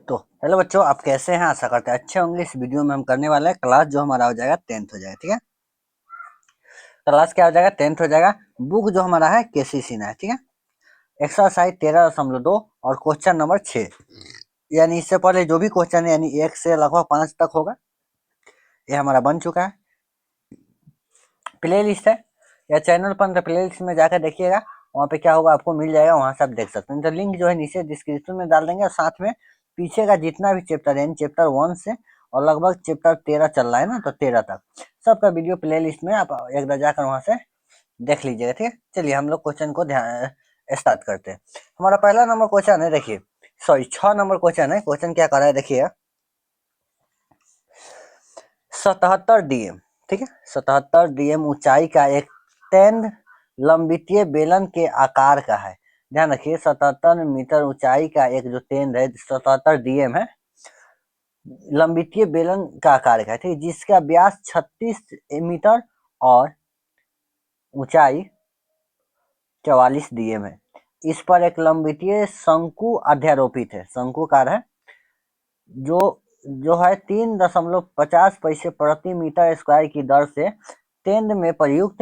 तो हेलो बच्चों, आप कैसे हैं? आशा करते हैं अच्छे होंगे। इस वीडियो में हम करने वाले हैं क्लास जो हमारा हो जाएगा 10th हो जाएगा। ठीक है, क्लास क्या हो जाएगा? 10th हो जाएगा। बुक जो हमारा है केसी सिन्हा है। ठीक है, एक्सरसाइज 13.2 और क्वेश्चन नंबर 6। यानी इससे पहले जो भी क्वेश्चन है यानी 1 से लगभग 5 तक होगा, ये हमारा बन चुका है। प्ले लिस्ट है या चैनल पर प्ले लिस्ट में जाकर देखिएगा, वहाँ पे क्या होगा आपको मिल जाएगा, वहाँ से आप देख सकते हैं। तो लिंक जो है नीचे डिस्क्रिप्शन में डाल देंगे और साथ में पीछे का जितना भी चैप्टर है चैप्टर 1 से और लगभग चैप्टर 13 चल रहा है ना, तो 13 तक सबका वीडियो प्ले लिस्ट में आप एक बार जाकर वहाँ से देख लीजिएगा। ठीक है, चलिए हम लोग क्वेश्चन को ध्यान स्टार्ट करते हैं। हमारा पहला नंबर क्वेश्चन है, देखिए सॉरी 6 नंबर क्वेश्चन है। क्वेश्चन क्या कर रहा है देखिए, 77 डीएम। ठीक है, 77 डीएम ऊंचाई का एक टेंड लंबितीय बेलन के आकार का है। ध्यान रखिए 77 मीटर ऊंचाई का एक जो टेंड है 77 डीएम है, लंबितीय बेलन का आकार का है। ठीक है, जिसका व्यास 36 मीटर और ऊंचाई 44 डीएम है। इस पर एक लंबितीय शंकु अध्यारोपित है। शंकुकार है जो जो है 3.50 पैसे प्रति मीटर स्क्वायर की दर से टेंड में प्रयुक्त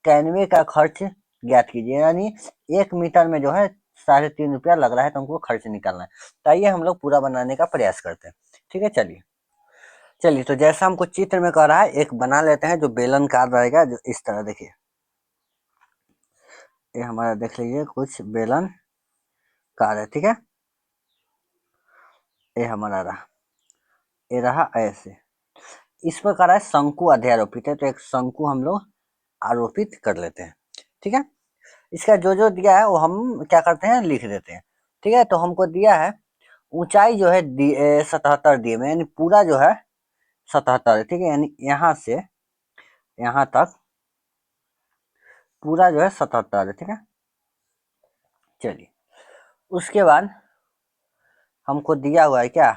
कैनवे का खर्च ज्ञात कीजिए। यानी 1 मीटर में जो है 3.5 रुपया लग रहा है, तो हमको खर्च निकालना है। तो आइए हम लोग पूरा बनाने का प्रयास करते हैं। ठीक है, चलिए चलिए तो जैसा हमको चित्र में कह रहा है एक बना लेते हैं जो बेलनकार रहेगा, जो इस तरह देखिए। ये हमारा देख लीजिए कुछ बेलन कार है। ठीक है, ये हमारा रहा, ये रहा ऐसे। इस प्रकार है शंकु अध्यारोपित है, तो एक शंकु हम लोग आरोपित कर लेते हैं। ठीक है, इसका जो जो दिया है वो हम क्या करते हैं लिख देते हैं। ठीक है, तो हमको दिया है ऊंचाई जो है 77 दिए में, यानी पूरा जो है 77 है। ठीक है, यानी यहाँ से यहाँ तक पूरा जो है 77 है। ठीक है, चलिए उसके बाद हमको दिया हुआ है क्या,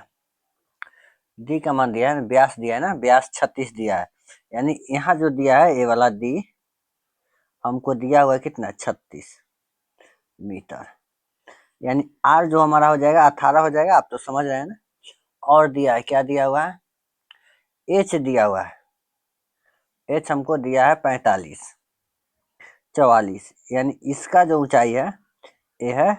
डी का मान दिया है, व्यास दिया है ना, व्यास 36 दिया है। यानी यहाँ जो दिया है ये वाला डी हमको दिया हुआ है कितना, 36 मीटर। यानी आर जो हमारा हो जाएगा 18 हो जाएगा। आप तो समझ रहे हैं ना। और दिया है, क्या दिया हुआ है, एच दिया हुआ है। एच हमको दिया है 45 44, यानी इसका जो ऊंचाई है ये है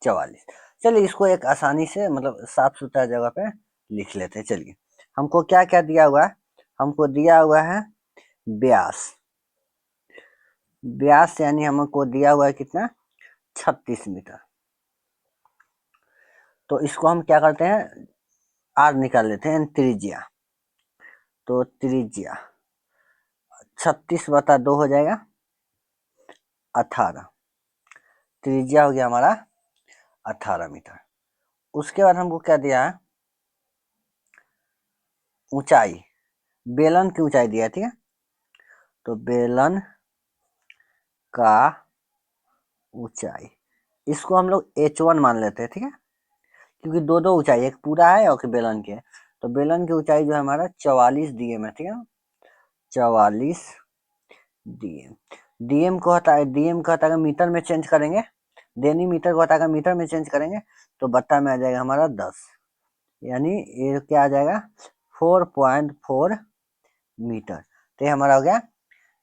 44। चलिए इसको एक आसानी से मतलब साफ सुथरा जगह पे लिख लेते हैं। चलिए हमको क्या क्या दिया हुआ है, हमको दिया हुआ है व्यास। व्यास यानी हमको दिया हुआ है कितना, 36 मीटर। तो इसको हम क्या करते हैं, आर निकाल लेते हैं, त्रिज्या। तो त्रिज्या 36/2 हो जाएगा 18। त्रिज्या हो गया हमारा 18 मीटर। उसके बाद हमको क्या दिया है, ऊंचाई, बेलन की ऊंचाई दिया है। ठीक है, तो बेलन का ऊंचाई इसको हम लोग H1 मान लेते हैं। ठीक है, क्योंकि दो दो ऊंचाई, एक पूरा है और बेलन के, तो बेलन की ऊंचाई जो है हमारा 44 डीएम है। ठीक है, 44 डीएम। डीएम को हटा, डीएम को हटाकर मीटर में चेंज करेंगे, देनी मीटर को हटाकर मीटर में चेंज करेंगे तो बट्टा में आ जाएगा हमारा 10। यानी ये क्या आ जाएगा, 4.4 मीटर। तो ये हमारा हो गया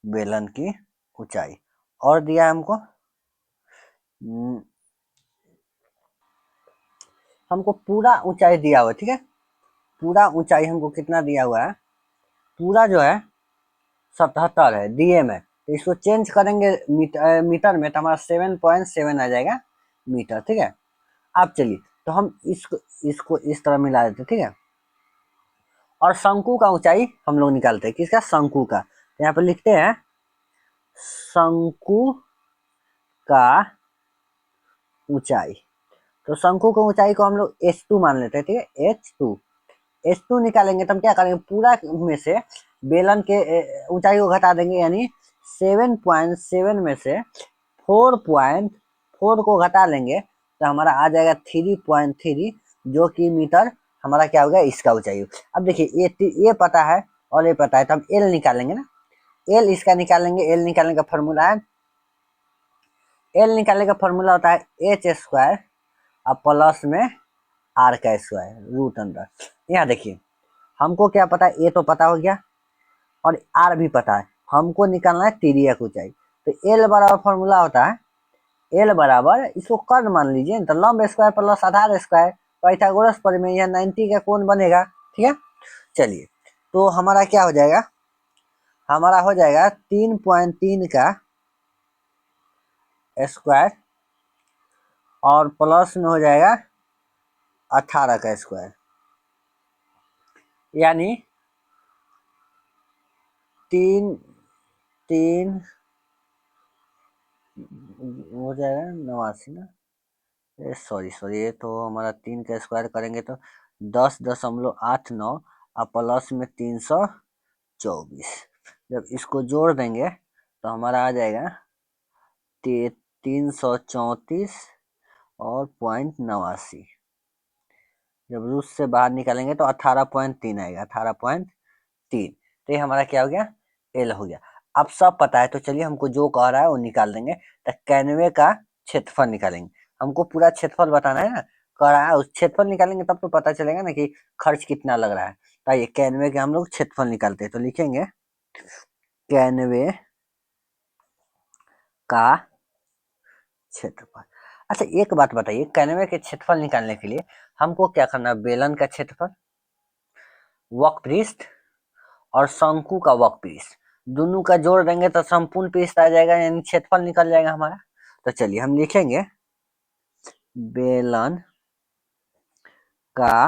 बेलन की ऊंचाई। और दिया हमको हमको पूरा ऊंचाई दिया हुआ है। ठीक है, पूरा ऊंचाई हमको कितना दिया हुआ है, पूरा जो है 77 है, डीएम है। तो इसको चेंज करेंगे मीटर में तो हमारा 7.7 आ जाएगा मीटर। ठीक है, अब चलिए तो हम इसको इसको इस तरह मिला देते। ठीक है, और शंकु का ऊंचाई हम लोग निकालते हैं, किसका, शंकु का। तो यहाँ पर लिखते हैं शंकु का ऊंचाई। तो शंकु की ऊंचाई को हम लोग H2 मान लेते हैं। ठीक है, H2 निकालेंगे तो हम क्या करेंगे, पूरा में से बेलन के ऊंचाई को घटा देंगे। यानी 7.7 में से 4.4 को घटा लेंगे तो हमारा आ जाएगा 3.3, जो कि मीटर हमारा क्या होगा, इसका ऊंचाई। अब देखिए ये पता है और ये पता है, तो हम एल निकालेंगे ना। एल इसका निकालेंगे, एल निकालने का फॉर्मूला है, एल निकालने का फॉर्मूला होता है H² अब प्लस में आर का स्क्वायर रूट अंडर। यहाँ देखिए हमको क्या पता है, ए तो पता हो गया और आर भी पता है, हमको निकालना है तिर्यक ऊंचाई। तो एल बराबर फॉर्मूला होता है, एल बराबर इसको कर्ण मान लीजिए, तो लंब स्क्वायर प्लस आधार स्क्वायर, पाइथागोरस प्रमेय, यह 90 का कोण बनेगा। ठीक है, चलिए तो हमारा क्या हो जाएगा, हमारा हो जाएगा 3.3 का स्क्वायर और प्लस में हो जाएगा 18 का स्क्वायर, यानी 3 3 हो जाएगा 89 ना, सॉरी सॉरी, ये तो हमारा 3 का स्क्वायर करेंगे तो 10.89 और प्लस में 324, जब इसको जोड़ देंगे तो हमारा आ जाएगा 334 और 0.89, जब रूट से बाहर निकालेंगे तो 18.3 आएगा, 18.3। तो ये हमारा क्या हो गया, एल हो गया। अब सब पता है तो चलिए हमको जो कह रहा है वो निकाल देंगे। तो कैनवे का क्षेत्रफल निकालेंगे, हमको पूरा क्षेत्रफल बताना है ना, कह रहा है उस क्षेत्रफल निकालेंगे तब तो पता चलेगा ना कि खर्च कितना लग रहा है। तो ये कैनवे के हम लोग क्षेत्रफल निकालते हैं, तो लिखेंगे कैनवे का क्षेत्रफल। अच्छा एक बात बताइए, कैनवे के क्षेत्रफल निकालने के लिए हमको क्या करना है, बेलन का क्षेत्रफल, वक्रपृष्ठ और शंकु का वक्रपृष्ठ दोनों का जोड़ देंगे तो संपूर्ण पृष्ठ आ जाएगा, यानी क्षेत्रफल निकल जाएगा हमारा। तो चलिए हम लिखेंगे बेलन का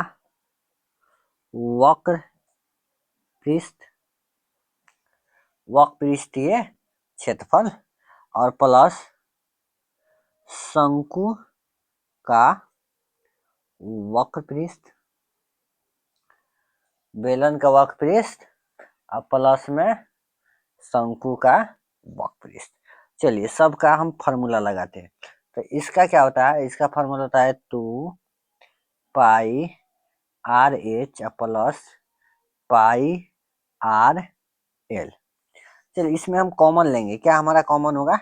वक्रपृष्ठीय क्षेत्रफल और प्लस शंकु का वक्रपृष्ठ, बेलन का वक्रपृष्ठ और प्लस में शंकु का वक्रपृष्ठ। चलिए सबका हम फार्मूला लगाते हैं। तो इसका क्या होता है, इसका फार्मूला होता है 2 pi r h plus pi r l. चलिए इसमें हम कॉमन लेंगे, क्या हमारा कॉमन होगा,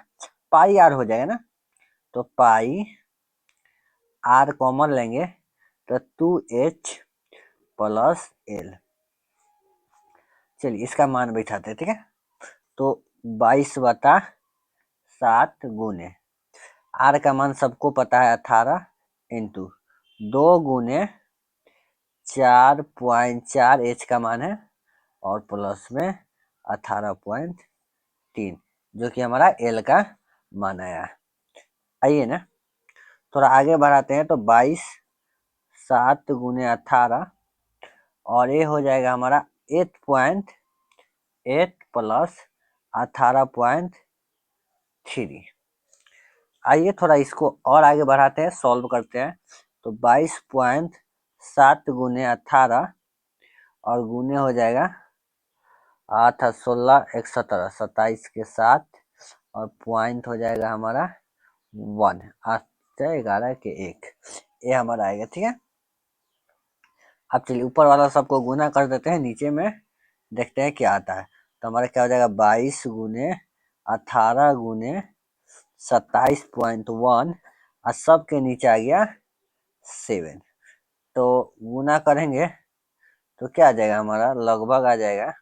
पाई आर हो जाएगा ना, तो पाई आर कॉमन लेंगे तो 2h प्लस एल। चलिए इसका मान बैठाते हैं, ठीक है। तो 22/7 गुने आर का मान सबको पता है 18 इंटू 2 गुने 4.4 एच का मान है और प्लस में 18.3 जो कि हमारा एल का मान आया। आइए ना थोड़ा आगे बढ़ाते हैं, तो 22/7 गुने 18 और ये हो जाएगा हमारा 8.8 प्लस 18.3। आइए थोड़ा इसको और आगे बढ़ाते हैं, सॉल्व करते हैं। तो 22.7 गुने 18 और गुने हो जाएगा 8 16 एक 17 27 के साथ और पॉइंट हो जाएगा हमारा 1 8 11 के 1, ये हमारा आएगा। ठीक है, अब चलिए ऊपर वाला सबको गुना कर देते हैं, नीचे में देखते हैं क्या आता है। तो हमारा क्या हो जाएगा 22 गुने 18 गुने 27.1 और सब के नीचे आ गया 7। तो गुना करेंगे तो क्या आ जाएगा हमारा, लगभग आ जाएगा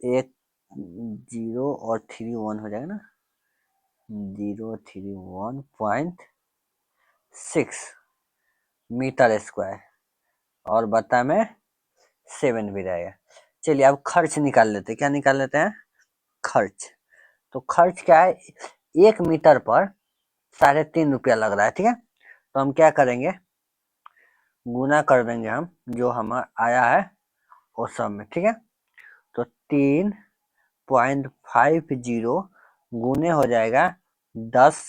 1 0 और 3 1 हो जाएगा ना, 031.6 मीटर स्क्वायर और बता में 7 भी रहेगा। चलिए अब खर्च निकाल लेते हैं, क्या निकाल लेते हैं, खर्च। तो खर्च क्या है, 1 मीटर पर 3.5 रुपया लग रहा है। ठीक है, तो हम क्या करेंगे, गुना कर देंगे हम जो हमारा आया है वो सब में। ठीक है, तो 3.50 गुने हो जाएगा 10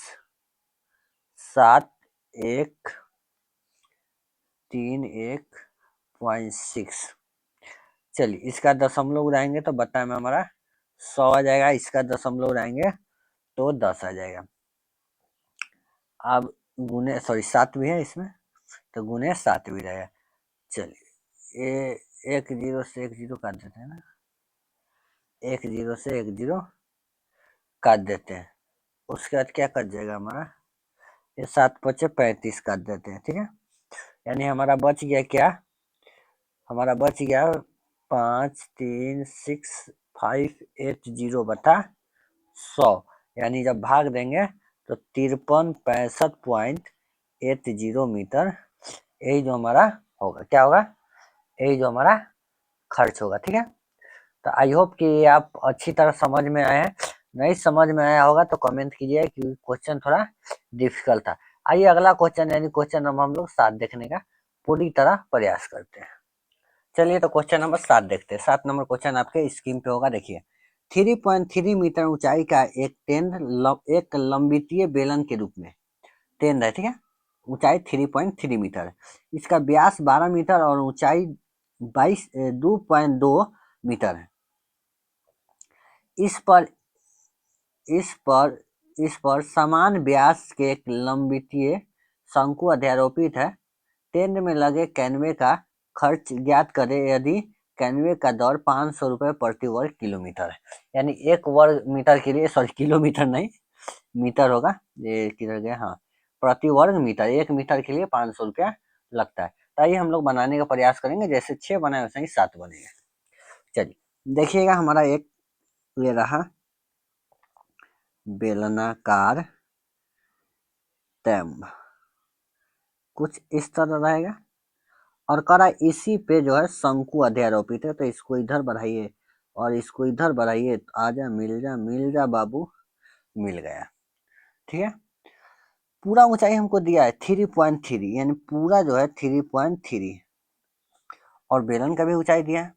7 1 3 1.6। चलिए इसका दशमलव उड़ाएंगे तो बता में हमारा 100 आ जाएगा, इसका दशमलव उड़ाएंगे तो 10 आ जाएगा। अब गुने सॉरी 7 भी है इसमें, तो गुने 7 भी रहेगा। चलिए ये 1 0 से 1 0 काट देते हैं ना, 1 0 से 1 0 काट देते हैं, उसके बाद क्या कट जाएगा हमारा ये 7×5 = 35 काट देते हैं, ठीक है। यानी हमारा बच गया क्या, हमारा बच गया 536580/100। यानी जब भाग देंगे तो 5365.80 मीटर, यही जो हमारा होगा, क्या होगा, यही जो हमारा खर्च होगा, ठीक है। तो आई होप कि आप अच्छी तरह समझ में आए हैं। नहीं समझ में आया होगा तो कमेंट कीजिए कि क्वेश्चन थोड़ा डिफिकल्ट था। आइए अगला क्वेश्चन यानी क्वेश्चन नंबर हम लोग 7 देखने का पूरी तरह प्रयास करते हैं। चलिए तो क्वेश्चन नंबर 7 देखते हैं। 7 नंबर क्वेश्चन आपके स्क्रीन पे होगा, देखिए। 3.3 मीटर ऊंचाई का एक लंबितीय बेलन के रूप में टेंड है, ठीक है। ऊंचाई 3.3 मीटर है। इसका व्यास 12 मीटर और ऊंचाई 2.2 मीटर है। इस पर इस पर इस पर समान व्यास के एक लंबितीय शंकु अध्यारोपित है। टेंट में लगे कैनवे का खर्च ज्ञात करें यदि कैनवे का दर 500 रुपये प्रति वर्ग किलोमीटर है। यानी 1 वर्ग मीटर के लिए, सॉरी किलोमीटर नहीं, मीटर होगा, ये किधर गया, हाँ, प्रति वर्ग मीटर, 1 मीटर के लिए 500 रुपया लगता है। तो आइए हम लोग बनाने का प्रयास करेंगे, जैसे 6 बनाए वैसे ही 7 बनेंगे। चलिए देखिएगा, हमारा एक ये रहा बेलनाकार तंब, कुछ इस तरह रहेगा, और करा इसी पे जो है शंकु अध्यारोपित है। तो इसको इधर बढ़ाइए और इसको इधर बढ़ाइए, आजा मिल जा बाबू, मिल गया, ठीक है। पूरा ऊंचाई हमको दिया है 3.3, यानी पूरा जो है 3.3, और बेलन का भी ऊंचाई दिया है,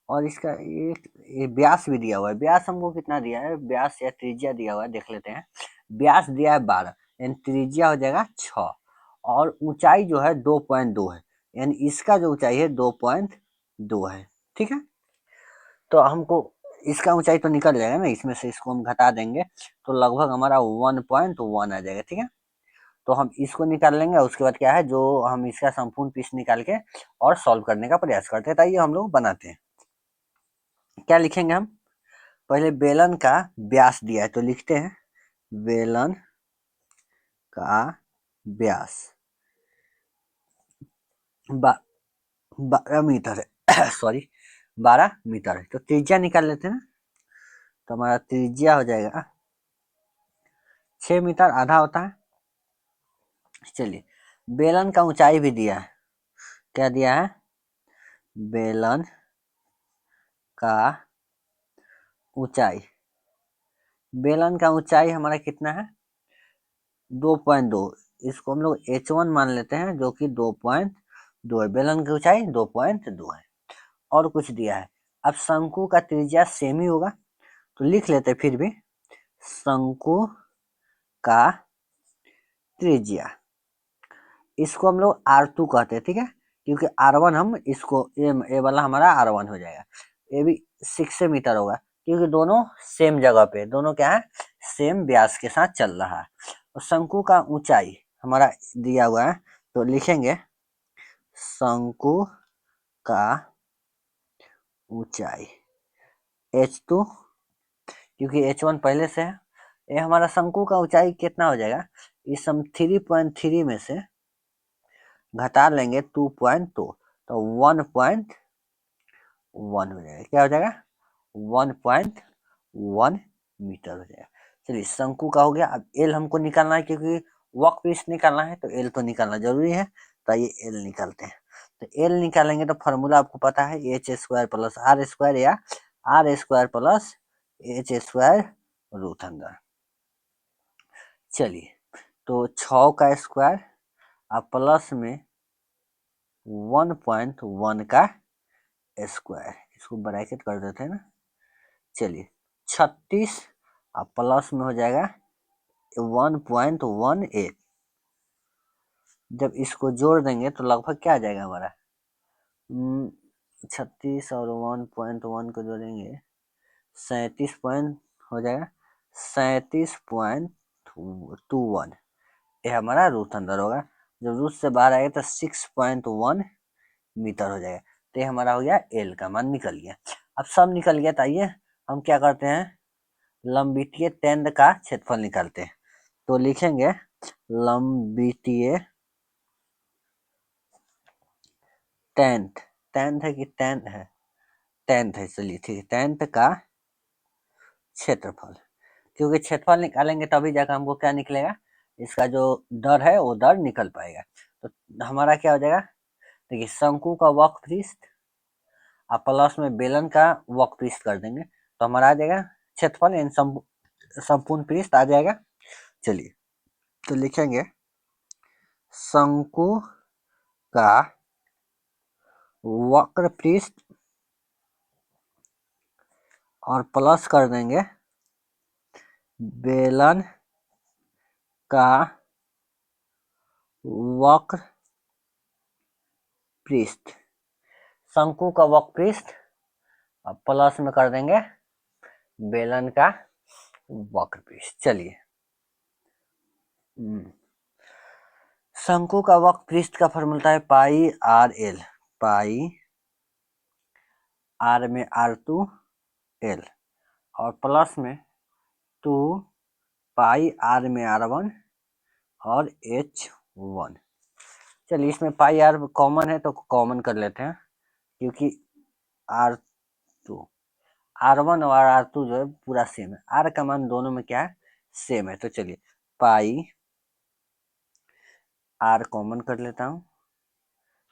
और इसका ये व्यास भी दिया हुआ है। व्यास हमको कितना दिया है, व्यास या त्रिज्या दिया हुआ है, देख लेते हैं। व्यास दिया है 12, यानी त्रिज्या हो जाएगा 6, और ऊंचाई जो है 2.2 है, यानी इसका जो ऊंचाई है 2.2 है, ठीक है। तो हमको इसका ऊंचाई तो निकल जाएगा ना, इसमें से इसको हम घटा देंगे तो लगभग हमारा 1.1 आ जाएगा, ठीक है। तो हम इसको निकाल लेंगे, उसके बाद क्या है, जो हम इसका संपूर्ण पीस निकाल के और सॉल्व करने का प्रयास करते हैं। ताइए हम लोग बनाते हैं। क्या लिखेंगे हम, पहले बेलन का व्यास दिया है तो लिखते हैं बेलन का व्यास 12 मीटर है सॉरी 12 मीटर है। तो त्रिज्या निकाल लेते हैं ना, तो हमारा त्रिज्या हो जाएगा 6 मीटर आधा होता है। चलिए, बेलन का ऊंचाई भी दिया है, क्या दिया है, बेलन का ऊंचाई, बेलन का ऊंचाई हमारा कितना है, 2.2, इसको हम लोग h1 मान लेते हैं, जो कि 2.2 है। बेलन की ऊंचाई 2.2 है, और कुछ दिया है। अब शंकु का त्रिज्या सेम ही होगा, तो लिख लेते हैं फिर भी शंकु का त्रिज्या, इसको हम लोग R2 कहते हैं, ठीक है, क्योंकि R1 हम इसको ए वाला हमारा R1 हो जाएगा। ये भी 6 मीटर होगा, क्योंकि दोनों सेम जगह पे, दोनों क्या है, सेम व्यास के साथ चल रहा है। और शंकु का ऊंचाई हमारा दिया हुआ है, तो लिखेंगे शंकु का ऊंचाई H2, क्योंकि H1 पहले से है। ये हमारा शंकु का ऊंचाई कितना हो जाएगा, इस हम 3.3 में से घटा लेंगे 2.2, तो 1.1 हो जाएगा, क्या हो जाएगा, 1.1 मीटर हो जाएगा। चलिए, शंकु का हो गया। अब एल हमको निकालना है, क्योंकि वर्क पीस निकालना है तो एल तो निकालना जरूरी है। तो ये एल निकालते हैं। तो एल निकालेंगे तो फॉर्मूला आपको पता है, h square plus r square, या r square plus h square root under. चलिए, तो 6 का स्क्वायर और प्लस में 1.1 का स्क्वायर, इसको ब्रैकेट कर देते हैं ना। चलिए, 36 और प्लस में हो जाएगा 1.18, जब इसको जोड़ देंगे तो लगभग क्या आ जाएगा हमारा, 36 और 1.1 को जोड़ेंगे 37 पॉइंट हो जाएगा, 37.21, ये हमारा रूट अंदर होगा। जब रूट से बाहर आएगा तो 6.1 मीटर हो जाएगा। तो ये हमारा हो गया, एल का मान निकल गया। अब सब निकल गया, तो आइए हम क्या करते हैं, लंबितीय टेंड का क्षेत्रफल निकालते हैं। तो लिखेंगे लंबितीय टेंथ टेंथ है कि टेंथ है, टेंथ है, चलिए ठीक है, टेंथ का क्षेत्रफल, क्योंकि क्षेत्रफल निकालेंगे तभी जाकर हमको क्या निकलेगा, इसका जो दर है वो दर निकल पाएगा। तो हमारा क्या हो जाएगा, देखिए शंकु का वक्र पृष्ठ और प्लस में बेलन का वक्र पृष्ठ कर देंगे तो हमारा आ जाएगा क्षेत्रफल इन संपूर्ण पृष्ठ आ जाएगा। चलिए तो लिखेंगे शंकु का वक्र पृष्ठ और प्लस कर देंगे बेलन का वक्र पृष्ठ, शंकु का वक्र पृष्ठ और प्लस में कर देंगे बेलन का वक्र पृष्ठ। चलिए शंकु का वक्र पृष्ठ का फॉर्मूला है पाई आर एल, पाई आर में R2 L और प्लस में 2 पाई आर में R1 और H1। चलिए इसमें पाई आर कॉमन है तो कॉमन कर लेते हैं, क्योंकि R2 R1 और R2 जो है पूरा सेम है, R का मान दोनों में क्या है, सेम है। तो चलिए पाई R कॉमन कर लेता हूँ,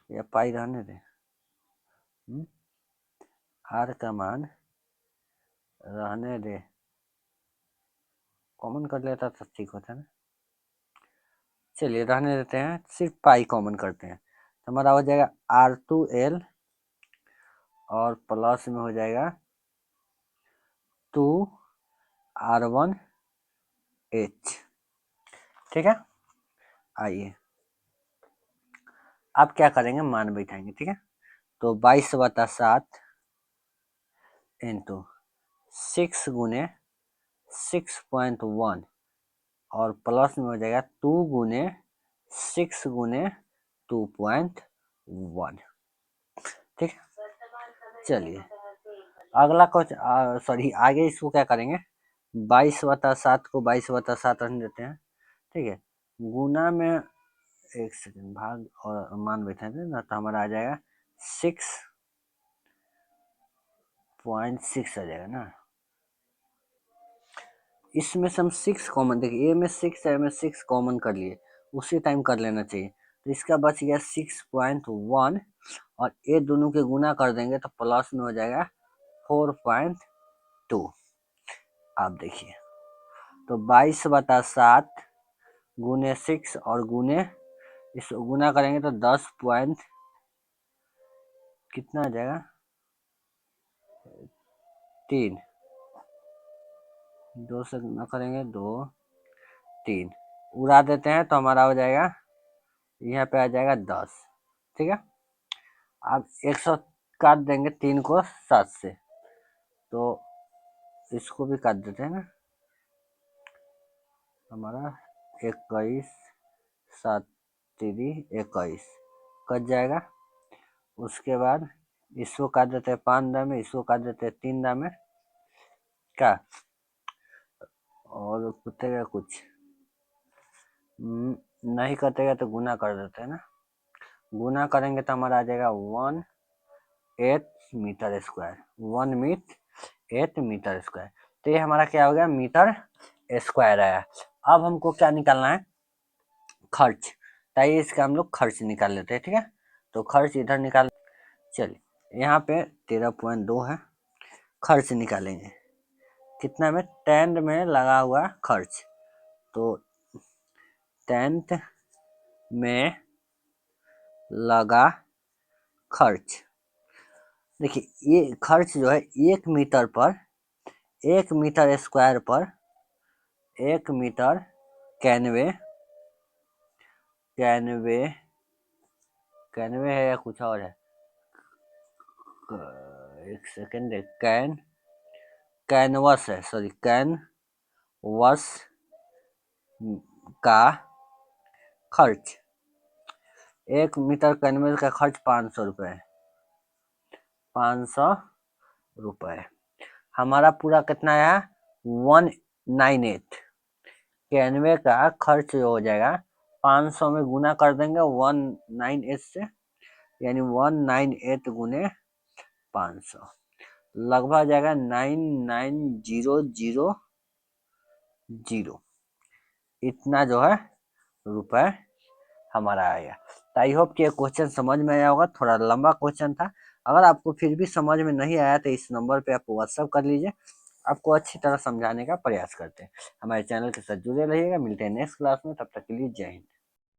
या पाई रहने दें, R का मान रहने दे, कॉमन कर लेता तो ठीक होता ना। चलिए रहने देते हैं, सिर्फ पाई कॉमन करते हैं तो हमारा हो जाएगा R2L और प्लस में हो जाएगा 2R1H। ठीक है, आइए अब क्या करेंगे, मान बैठाएंगे। ठीक है, तो 22/7 इंटू 6 गुने 6.1 और प्लस में हो जाएगा 2 गुने 6 गुने 2.1। ठीक है, चलिए अगला क्वेश्चन, सॉरी आगे इसको क्या करेंगे, 22/7 को 22/7 रख देते हैं। ठीक है, गुना में एक सेकंड भाग और मान बैठे थे ना, तो हमारा आ जाएगा 6.6 आ जाएगा ना। इसमें से हम 6 कॉमन, देखिए ए में 6 है, में 6 कॉमन कर लिए, उसी टाइम कर लेना चाहिए। तो इसका बच गया 6.1 और ये दोनों के गुना कर देंगे तो प्लस में हो जाएगा 4.2। आप देखिए तो 22/7 गुने 6 और गुने इस गुना करेंगे तो 10 पॉइंट कितना आ जाएगा, 3, 2 से गुना करेंगे 2 3 उड़ा देते हैं तो हमारा हो जाएगा, यहाँ पे आ जाएगा 10। ठीक है, अब 100 काट देंगे 3 को 7 से, तो इसको भी काट देते हैं ना, हमारा 21 7 3 21 कट जाएगा। उसके बाद इसको काट देते हैं 5 दाम में, इसको काट देते हैं 3 दाम में, क्या और कटेगा कुछ नहीं कटेगा तो गुना कर देते हैं ना, गुना करेंगे तो हमारा आ जाएगा 1/8 मीटर स्क्वायर, 1/8 मीटर स्क्वायर। तो ये हमारा क्या हो गया, मीटर स्क्वायर आया। अब हमको क्या निकालना है, खर्च, ताकि इसका हम लोग खर्च निकाल लेते हैं। ठीक है, तो खर्च इधर निकाल, चलिए यहाँ पे 13.2 है, खर्च निकालेंगे कितना में, 10 में लगा हुआ खर्च, तो 10th में लगा खर्च, देखिए ये खर्च जो है 1 मीटर पर, 1 मीटर स्क्वायर पर 1 मीटर कैनवे, कैनवे कैनवे है या कुछ और है, एक सेकेंड, कैनवस है, सॉरी कैनवस का खर्च, 1 मीटर कैनवस का खर्च 500 रुपये है, 500 रुपये। हमारा पूरा कितना आया 198, 91 का खर्च जो हो जाएगा 500 में गुना कर देंगे 198 से, यानी 198 गुने 500 लगभग आ जाएगा 99000, इतना जो है रुपए हमारा आएगा। तो आई होप कि ये क्वेश्चन समझ में आया होगा, थोड़ा लंबा क्वेश्चन था। अगर आपको फिर भी समझ में नहीं आया तो इस नंबर पे आप व्हाट्सअप कर लीजिए, आपको अच्छी तरह समझाने का प्रयास करते हैं। हमारे चैनल के साथ जुड़े रहिएगा, मिलते हैं नेक्स्ट क्लास में, तब तक के लिए जय हिंद।